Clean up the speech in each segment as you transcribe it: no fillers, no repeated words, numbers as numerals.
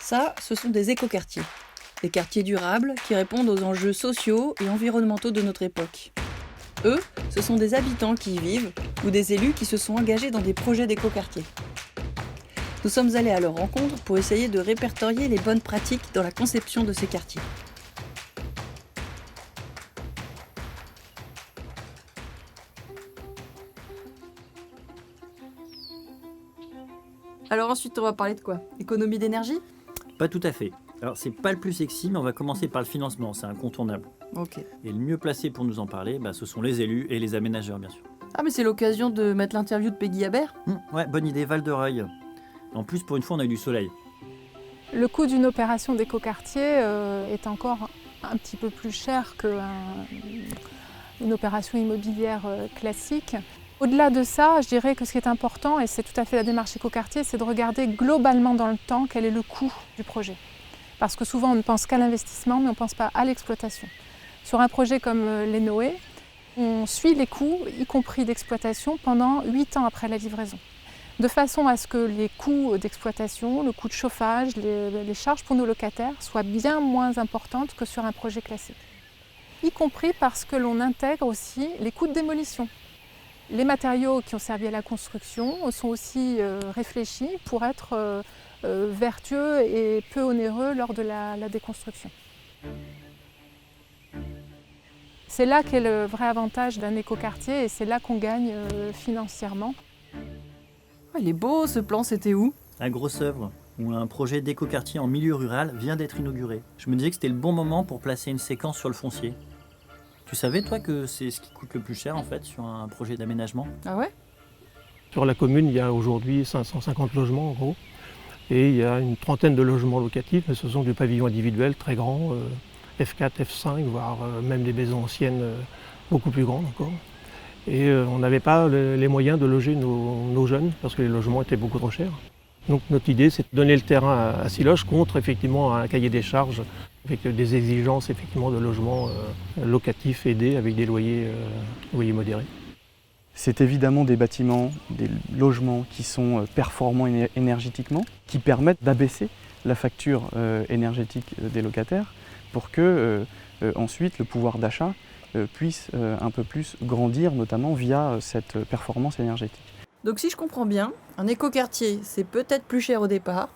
Ça, ce sont des écoquartiers. Des quartiers durables qui répondent aux enjeux sociaux et environnementaux de notre époque. Eux, ce sont des habitants qui y vivent ou des élus qui se sont engagés dans des projets d'écoquartiers. Nous sommes allés à leur rencontre pour essayer de répertorier les bonnes pratiques dans la conception de ces quartiers. Alors ensuite, on va parler de quoi? Économie d'énergie? Pas tout à fait. Alors, c'est pas le plus sexy, mais on va commencer par le financement, c'est incontournable. Ok. Et le mieux placé pour nous en parler, ce sont les élus et les aménageurs, bien sûr. Ah, mais c'est l'occasion de mettre l'interview de Peggy Habert. Ouais, bonne idée, Val de Reuil. En plus, pour une fois, on a eu du soleil. Le coût d'une opération d'écoquartier est encore un petit peu plus cher qu'une opération immobilière classique. Au-delà de ça, je dirais que ce qui est important, et c'est tout à fait la démarche écoquartier, c'est de regarder globalement dans le temps quel est le coût du projet. Parce que souvent on ne pense qu'à l'investissement, mais on ne pense pas à l'exploitation. Sur un projet comme les Noé, on suit les coûts, y compris d'exploitation, pendant 8 ans après la livraison. De façon à ce que les coûts d'exploitation, le coût de chauffage, les charges pour nos locataires soient bien moins importantes que sur un projet classique. Y compris parce que l'on intègre aussi les coûts de démolition. Les matériaux qui ont servi à la construction sont aussi réfléchis pour être vertueux et peu onéreux lors de la déconstruction. C'est là qu'est le vrai avantage d'un écoquartier et c'est là qu'on gagne financièrement. Oh, il est beau ce plan, c'était où? À Grosse-Œuvre, où un projet d'écoquartier en milieu rural vient d'être inauguré. Je me disais que c'était le bon moment pour placer une séquence sur le foncier. Tu savais, toi, que c'est ce qui coûte le plus cher, en fait, sur un projet d'aménagement? Ah ouais? Sur la commune, il y a aujourd'hui 550 logements, en gros. Et il y a une trentaine de logements locatifs, mais ce sont du pavillon individuel très grand, F4, F5, voire même des maisons anciennes beaucoup plus grandes encore. Et on n'avait pas les moyens de loger nos jeunes, parce que les logements étaient beaucoup trop chers. Donc notre idée, c'est de donner le terrain à Siloche contre effectivement un cahier des charges avec des exigences effectivement de logements locatifs aidés avec des loyers modérés. C'est évidemment des bâtiments, des logements qui sont performants énergétiquement, qui permettent d'abaisser la facture énergétique des locataires pour que ensuite le pouvoir d'achat puisse un peu plus grandir, notamment via cette performance énergétique. Donc si je comprends bien, un écoquartier, c'est peut-être plus cher au départ,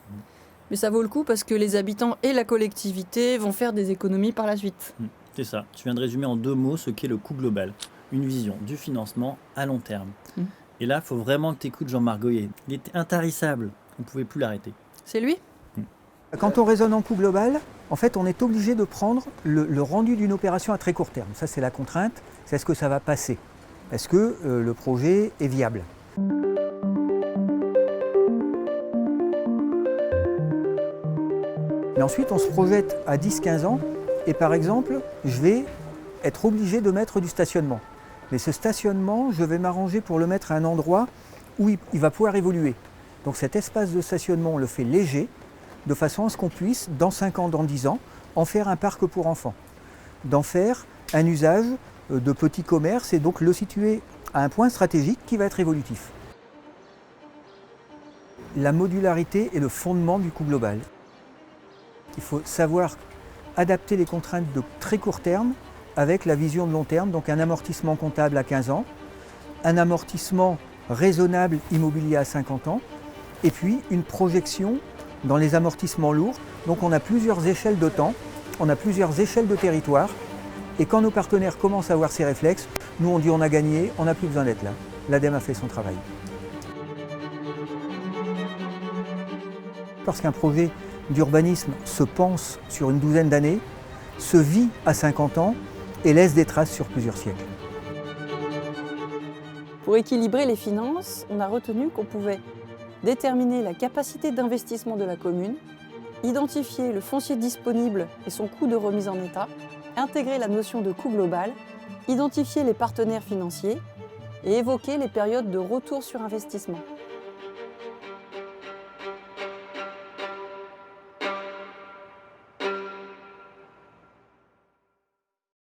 mais ça vaut le coup parce que les habitants et la collectivité vont faire des économies par la suite. C'est ça. Tu viens de résumer en 2 mots ce qu'est le coût global. Une vision du financement à long terme. Et là, il faut vraiment que tu écoutes Jean-Marc Goyer. Il était intarissable. On ne pouvait plus l'arrêter. C'est lui? Quand on raisonne en coût global, en fait, on est obligé de prendre le rendu d'une opération à très court terme. Ça, c'est la contrainte. C'est est-ce que ça va passer? Est-ce que le projet est viable? Mais ensuite, on se projette à 10-15 ans et par exemple, je vais être obligé de mettre du stationnement. Mais ce stationnement, je vais m'arranger pour le mettre à un endroit où il va pouvoir évoluer. Donc cet espace de stationnement, on le fait léger, de façon à ce qu'on puisse, dans 5 ans, dans 10 ans, en faire un parc pour enfants. D'en faire un usage de petits commerces et donc le situer à un point stratégique qui va être évolutif. La modularité est le fondement du coût global. Il faut savoir adapter les contraintes de très court terme avec la vision de long terme, donc un amortissement comptable à 15 ans, un amortissement raisonnable immobilier à 50 ans, et puis une projection dans les amortissements lourds. Donc on a plusieurs échelles de temps, on a plusieurs échelles de territoire, et quand nos partenaires commencent à avoir ces réflexes, nous on dit on a gagné, on n'a plus besoin d'être là. L'ADEME a fait son travail. Lorsqu'un projet d'urbanisme se pense sur une douzaine d'années, se vit à 50 ans et laisse des traces sur plusieurs siècles. Pour équilibrer les finances, on a retenu qu'on pouvait déterminer la capacité d'investissement de la commune, identifier le foncier disponible et son coût de remise en état, intégrer la notion de coût global, identifier les partenaires financiers et évoquer les périodes de retour sur investissement.